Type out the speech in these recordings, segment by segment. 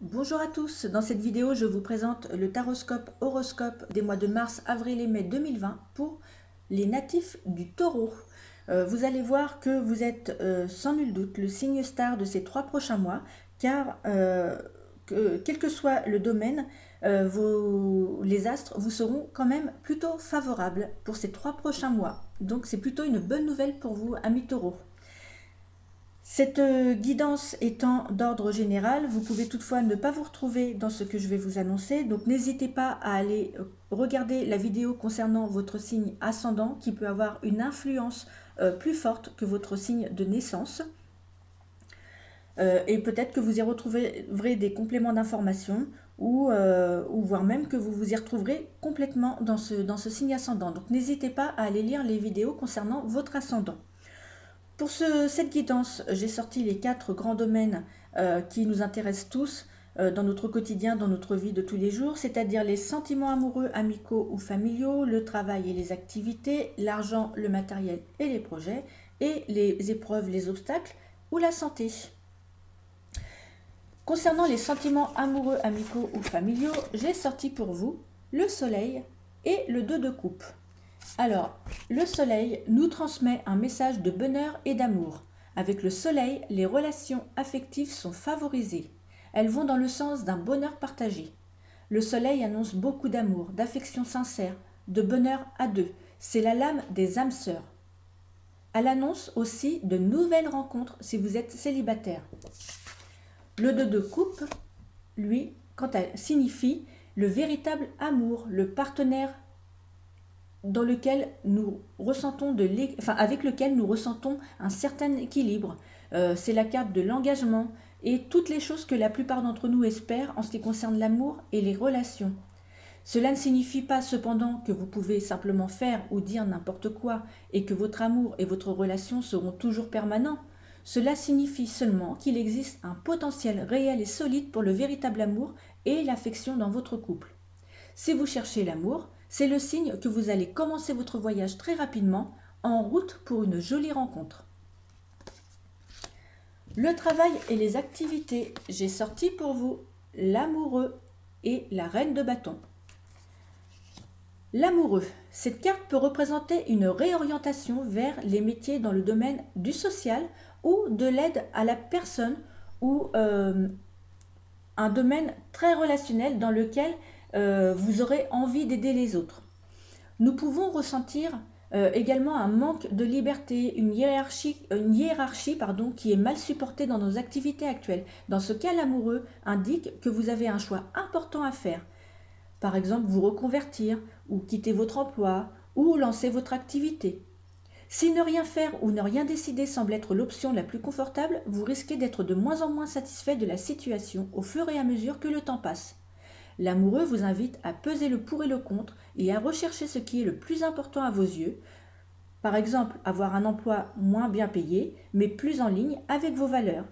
Bonjour à tous, dans cette vidéo je vous présente le taroscope horoscope des mois de mars, avril et mai 2020 pour les natifs du Taureau. Vous allez voir que vous êtes sans nul doute le signe star de ces 3 prochains mois car quel que soit le domaine, les astres vous seront quand même plutôt favorables pour ces 3 prochains mois. Donc c'est plutôt une bonne nouvelle pour vous, amis Taureaux. Cette guidance étant d'ordre général, vous pouvez toutefois ne pas vous retrouver dans ce que je vais vous annoncer, donc n'hésitez pas à aller regarder la vidéo concernant votre signe ascendant qui peut avoir une influence plus forte que votre signe de naissance. Et peut-être que vous y retrouverez des compléments d'information ou voire même que vous vous y retrouverez complètement dans ce signe ascendant. Donc n'hésitez pas à aller lire les vidéos concernant votre ascendant. Pour cette guidance, j'ai sorti les 4 grands domaines qui nous intéressent tous dans notre quotidien, dans notre vie de tous les jours, c'est-à-dire les sentiments amoureux, amicaux ou familiaux, le travail et les activités, l'argent, le matériel et les projets, et les épreuves, les obstacles ou la santé. Concernant les sentiments amoureux, amicaux ou familiaux, j'ai sorti pour vous le soleil et le 2 de coupe. Alors, le soleil nous transmet un message de bonheur et d'amour. Avec le soleil, les relations affectives sont favorisées. Elles vont dans le sens d'un bonheur partagé. Le soleil annonce beaucoup d'amour, d'affection sincère, de bonheur à deux. C'est la lame des âmes sœurs. Elle annonce aussi de nouvelles rencontres si vous êtes célibataire. Le 2 de coupe, lui, quant à signifie le véritable amour, le partenaire dans lequel nous ressentons avec lequel nous ressentons un certain équilibre. C'est la carte de l'engagement et toutes les choses que la plupart d'entre nous espèrent en ce qui concerne l'amour et les relations. Cela ne signifie pas cependant que vous pouvez simplement faire ou dire n'importe quoi et que votre amour et votre relation seront toujours permanents. Cela signifie seulement qu'il existe un potentiel réel et solide pour le véritable amour et l'affection dans votre couple. Si vous cherchez l'amour, c'est le signe que vous allez commencer votre voyage très rapidement, en route pour une jolie rencontre. Le travail et les activités, j'ai sorti pour vous l'amoureux et la reine de bâton. L'amoureux, cette carte peut représenter une réorientation vers les métiers dans le domaine du social ou de l'aide à la personne ou un domaine très relationnel dans lequel vous aurez envie d'aider les autres. Nous pouvons ressentir également un manque de liberté, une hiérarchie qui est mal supportée dans nos activités actuelles. Dans ce cas, l'amoureux indique que vous avez un choix important à faire. Par exemple, vous reconvertir, ou quitter votre emploi, ou lancer votre activité. Si ne rien faire ou ne rien décider semble être l'option la plus confortable, vous risquez d'être de moins en moins satisfait de la situation au fur et à mesure que le temps passe. L'amoureux vous invite à peser le pour et le contre et à rechercher ce qui est le plus important à vos yeux. Par exemple, avoir un emploi moins bien payé, mais plus en ligne avec vos valeurs.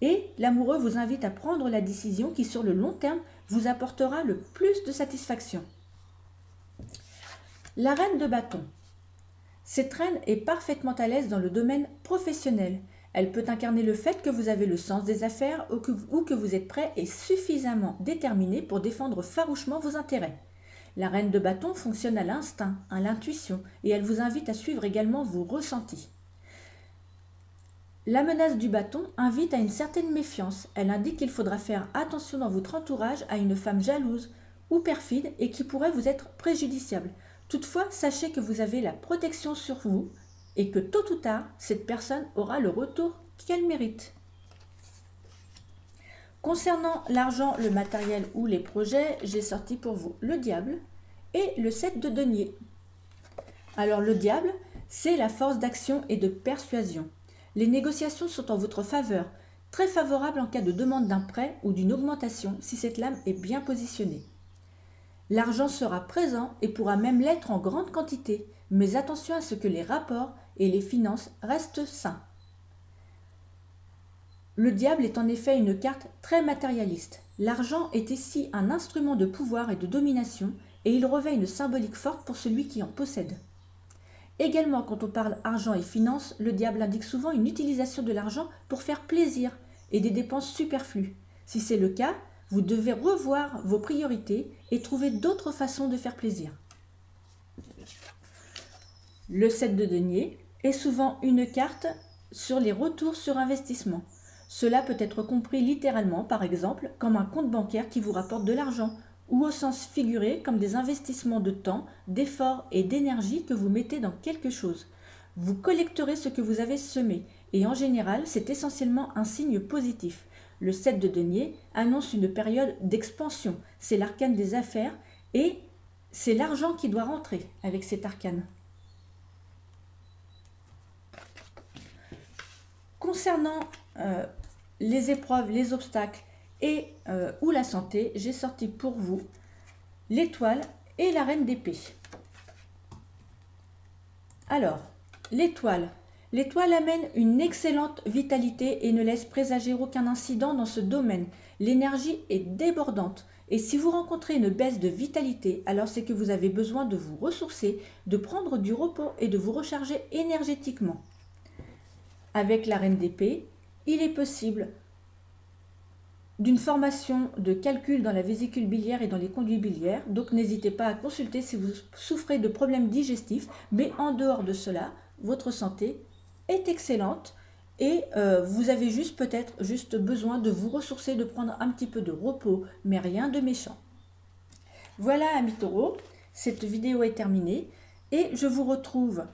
Et l'amoureux vous invite à prendre la décision qui, sur le long terme, vous apportera le plus de satisfaction. La reine de bâton. Cette reine est parfaitement à l'aise dans le domaine professionnel. Elle peut incarner le fait que vous avez le sens des affaires ou que vous êtes prêt et suffisamment déterminé pour défendre farouchement vos intérêts. La reine de bâton fonctionne à l'instinct, à l'intuition, et elle vous invite à suivre également vos ressentis. La menace du bâton invite à une certaine méfiance. Elle indique qu'il faudra faire attention dans votre entourage à une femme jalouse ou perfide et qui pourrait vous être préjudiciable. Toutefois, sachez que vous avez la protection sur vous et que tôt ou tard, cette personne aura le retour qu'elle mérite. Concernant l'argent, le matériel ou les projets, j'ai sorti pour vous le diable et le 7 de denier. Alors le diable, c'est la force d'action et de persuasion. Les négociations sont en votre faveur, très favorables en cas de demande d'un prêt ou d'une augmentation si cette lame est bien positionnée. L'argent sera présent et pourra même l'être en grande quantité, mais attention à ce que les rapports et les finances restent sains. Le diable est en effet une carte très matérialiste. L'argent est ici un instrument de pouvoir et de domination et il revêt une symbolique forte pour celui qui en possède. Également, quand on parle argent et finances, le diable indique souvent une utilisation de l'argent pour faire plaisir et des dépenses superflues. Si c'est le cas, vous devez revoir vos priorités et trouver d'autres façons de faire plaisir. Le 7 de denier est souvent une carte sur les retours sur investissement. Cela peut être compris littéralement, par exemple, comme un compte bancaire qui vous rapporte de l'argent, ou au sens figuré comme des investissements de temps, d'efforts et d'énergie que vous mettez dans quelque chose. Vous collecterez ce que vous avez semé, et en général, c'est essentiellement un signe positif. Le 7 de denier annonce une période d'expansion, c'est l'arcane des affaires, et c'est l'argent qui doit rentrer avec cet arcane. Concernant les épreuves, les obstacles et ou la santé, j'ai sorti pour vous l'étoile et la reine d'épée. Alors, l'étoile. L'étoile amène une excellente vitalité et ne laisse présager aucun incident dans ce domaine. L'énergie est débordante et si vous rencontrez une baisse de vitalité, alors c'est que vous avez besoin de vous ressourcer, de prendre du repos et de vous recharger énergétiquement. Avec la reine d'épée, il est possible d'une formation de calcul dans la vésicule biliaire et dans les conduits biliaires, donc n'hésitez pas à consulter si vous souffrez de problèmes digestifs, mais en dehors de cela, votre santé est excellente et vous avez peut-être besoin de vous ressourcer, de prendre un petit peu de repos, mais rien de méchant. Voilà, amis taureaux, cette vidéo est terminée et je vous retrouve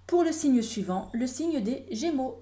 pour le signe suivant, le signe des Gémeaux.